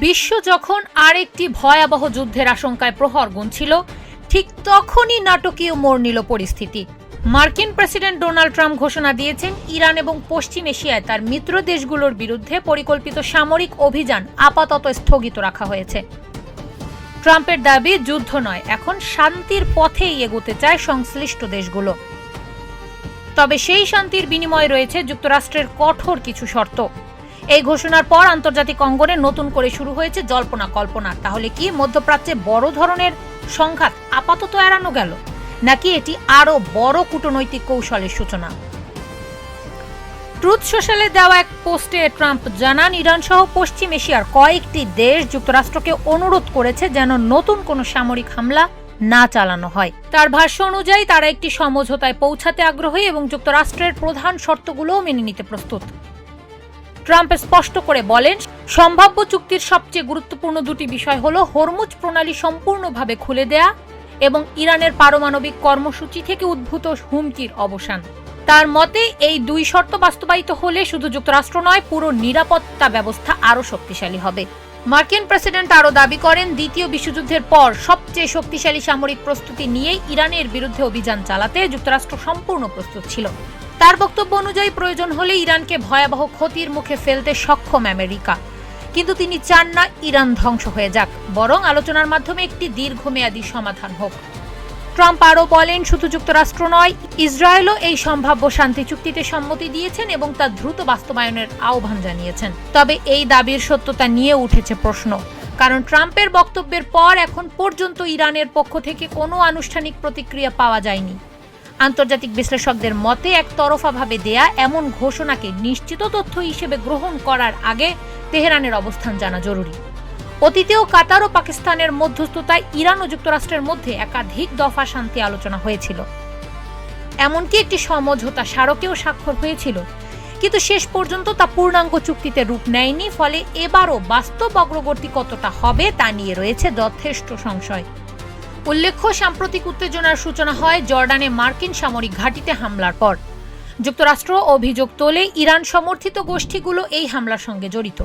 বিশ্ব যখন আরেকটি ভয়াবহ যুদ্ধের আশঙ্কায় প্রহর গুনছিল, ঠিক তখনই নাটকীয় মোড় নিল পরিস্থিতি। মার্কিন প্রেসিডেন্ট ডোনাল্ড ট্রাম্প ঘোষণা দিয়েছেন ইরান এবং পশ্চিম এশিয়ায় তার মিত্র দেশগুলোর বিরুদ্ধে পরিকল্পিত সামরিক অভিযান আপাতত স্থগিত রাখা হয়েছে। ট্রাম্পের দাবি যুদ্ধ নয়, এখন শান্তির পথেই এগোতে চায় সংশ্লিষ্ট দেশগুলো। তবে সেই শান্তির বিনিময়ে রয়েছে যুক্তরাষ্ট্রের কঠোর কিছু শর্ত। এই ঘোষণার পর আন্তর্জাতিক অঙ্গনে নতুন করে শুরু হয়েছে জল্পনা কল্পনা। তাহলে কি মধ্যপ্রাচ্যে বড় ধরনের সংঘাত আপাতত এড়ানো গেল, নাকি এটি আরো বড় কূটনৈতিক কৌশলের সূচনা? ট্রুথ সোশ্যালে দেওয়া এক পোস্টে ট্রাম্প জানান, ইরান সহ পশ্চিম এশিয়ার কয়েকটি দেশ যুক্তরাষ্ট্রকে অনুরোধ করেছে যেন নতুন কোনো সামরিক হামলা না চালানো হয়। তার ভাষ্য অনুযায়ী তারা একটি সমঝোতায় পৌঁছাতে আগ্রহী এবং যুক্তরাষ্ট্রের প্রধান শর্তগুলোও মেনে নিতে প্রস্তুত। ট্রাম্প স্পষ্ট করে বলেন, সম্ভাব্য চুক্তির সবচেয়ে গুরুত্বপূর্ণ দুটি বিষয় হলো হরমুজ প্রণালী সম্পূর্ণভাবে খুলে দেয়া এবং ইরানের পারমাণবিক কর্মসূচি থেকে উদ্ভূত হুমকির অবসান। তার মতে এই দুই শর্ত বাস্তবায়িত হলে শুধু যুক্তরাষ্ট্র নয়, পুরো নিরাপত্তা ব্যবস্থা আরও শক্তিশালী হবে। মার্কিন প্রেসিডেন্ট আরও দাবি করেন, দ্বিতীয় বিশ্বযুদ্ধের পর সবচেয়ে শক্তিশালী সামরিক প্রস্তুতি নিয়েই ইরানের বিরুদ্ধে অভিযান চালাতে যুক্তরাষ্ট্র সম্পূর্ণ প্রস্তুত ছিল। তার বক্তব্য অনুযায়ী প্রয়োজন হলে ইরানকে ভয়াবহ ক্ষতির মুখে ফেলতে সক্ষম আমেরিকা, কিন্তু তিনি চান না ইরান ধ্বংস হয়ে যাক, বরং আলোচনার মাধ্যমে একটি দীর্ঘমেয়াদী সমাধান হোক। ট্রাম্প আরও বলেন, শুধু যুক্তরাষ্ট্র নয়, ইসরায়েলও এই সম্ভাব্য শান্তি চুক্তিতে সম্মতি দিয়েছেন এবং তা দ্রুত বাস্তবায়নের আহ্বান জানিয়েছেন। তবে এই দাবির সত্যতা নিয়ে উঠেছে প্রশ্ন, কারণ ট্রাম্পের বক্তব্যের পর এখন পর্যন্ত ইরানের পক্ষ থেকে কোনো আনুষ্ঠানিক প্রতিক্রিয়া পাওয়া যায়নি। আন্তর্জাতিক বিশ্লেষকদের মতে একতরফাভাবে দেয়া এমন ঘোষণাকে নিশ্চিত তথ্য হিসেবে গ্রহণ করার আগে তেহরানের অবস্থান জানা জরুরি। অতীতেও কাতার ও পাকিস্তানের মধ্যস্থতায় ইরান ও যুক্তরাষ্ট্রের মধ্যে একাধিক দফা শান্তি আলোচনা হয়েছিল, এমনকি একটি সমঝোতা স্মারকেও স্বাক্ষর হয়েছিল, কিন্তু শেষ পর্যন্ত তা পূর্ণাঙ্গ চুক্তিতে রূপ নেয়নি। ফলে এবারও বাস্তব অগ্রগতি কতটা হবে তা নিয়ে রয়েছে যথেষ্ট সংশয়। উল্লেখ্য, সাম্প্রতিক উত্তেজনার সূচনা হয় জর্ডানে মার্কিন সামরিক ঘাঁটিতে হামলার পর। যুক্তরাষ্ট্র অভিযোগ তোলে ইরান সমর্থিত গোষ্ঠীগুলো এই হামলার সঙ্গে জড়িত।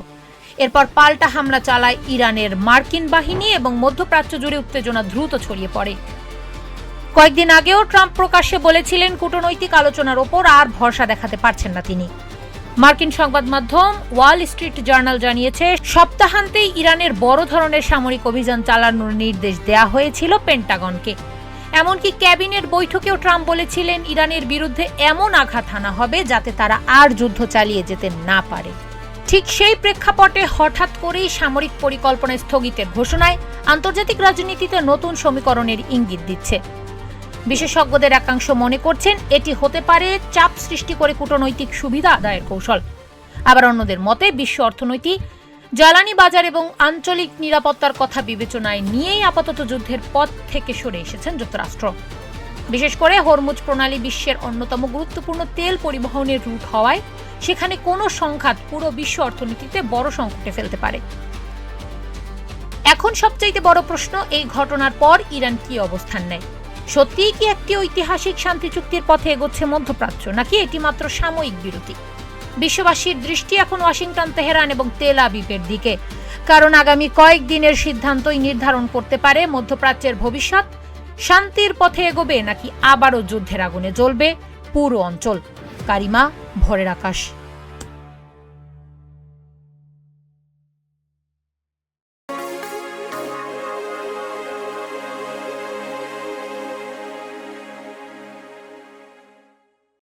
এরপর পাল্টা হামলা চালায় ইরানের মার্কিন বাহিনী এবং মধ্যপ্রাচ্য জুড়ে উত্তেজনা দ্রুত ছড়িয়ে পড়ে। কয়েকদিন আগেও ট্রাম্প প্রকাশ্যে বলেছিলেন কূটনৈতিক আলোচনার ওপর আর ভরসা দেখাতে পারছেন না তিনি। মার্কিন সংবাদ মাধ্যম ওয়াল স্ট্রিট জার্নাল জানিয়েছে, সপ্তাহান্তেই ইরানের বড় ধরনের সামরিক অভিযান চালানোর নির্দেশ দেয়া হয়েছিল পেন্টাগনকে। এমনকি ক্যাবিনেট বৈঠকেও ট্রাম্প বলেছিলেন ইরানের বিরুদ্ধে এমন আঘাত হানা হবে যাতে তারা আর যুদ্ধ চালিয়ে যেতে না পারে। ঠিক সেই প্রেক্ষাপটে হঠাৎ করেই সামরিক পরিকল্পনা স্থগিতের ঘোষণায় আন্তর্জাতিক রাজনীতিতে নতুন সমীকরণের ইঙ্গিত দিচ্ছে। বিশেষজ্ঞদের একাংশ মনে করছেন এটি হতে পারে চাপ সৃষ্টি করে কূটনৈতিক সুবিধা আদায়ের কৌশল। আবার অন্যদের মতে বিশ্ব অর্থনীতি, জ্বালানি বাজার এবং আঞ্চলিক নিরাপত্তার কথা বিবেচনায় নিয়েই আপাতত যুদ্ধের পথ থেকে সরে এসেছেন যুক্তরাষ্ট্র। বিশেষ করে হরমুজ প্রণালী বিশ্বের অন্যতম গুরুত্বপূর্ণ তেল পরিবহনের রুট হওয়ায় সেখানে কোনো সংঘাত পুরো বিশ্ব অর্থনীতিতে বড় সংকটে ফেলতে পারে। এখন সবচাইতে বড় প্রশ্ন, এই ঘটনার পর ইরান কি অবস্থান নেয়? সত্যিই কি একটি ঐতিহাসিক শান্তি চুক্তির পথে এগোচ্ছে মধ্যপ্রাচ্য, নাকি এটি মাত্র সাময়িক বিরতি? বিশ্ববাসীর দৃষ্টি এখন ওয়াশিংটন, তেহরান এবং তেল আবিবের দিকে, কারণ আগামী কয়েকদিনের সিদ্ধান্তই নির্ধারণ করতে পারে মধ্যপ্রাচ্যের ভবিষ্যৎ। শান্তির পথে এগোবে নাকি আবারও যুদ্ধের আগুনে জ্বলবে পুরো অঞ্চল? কারিমা, ভোরের আকাশ।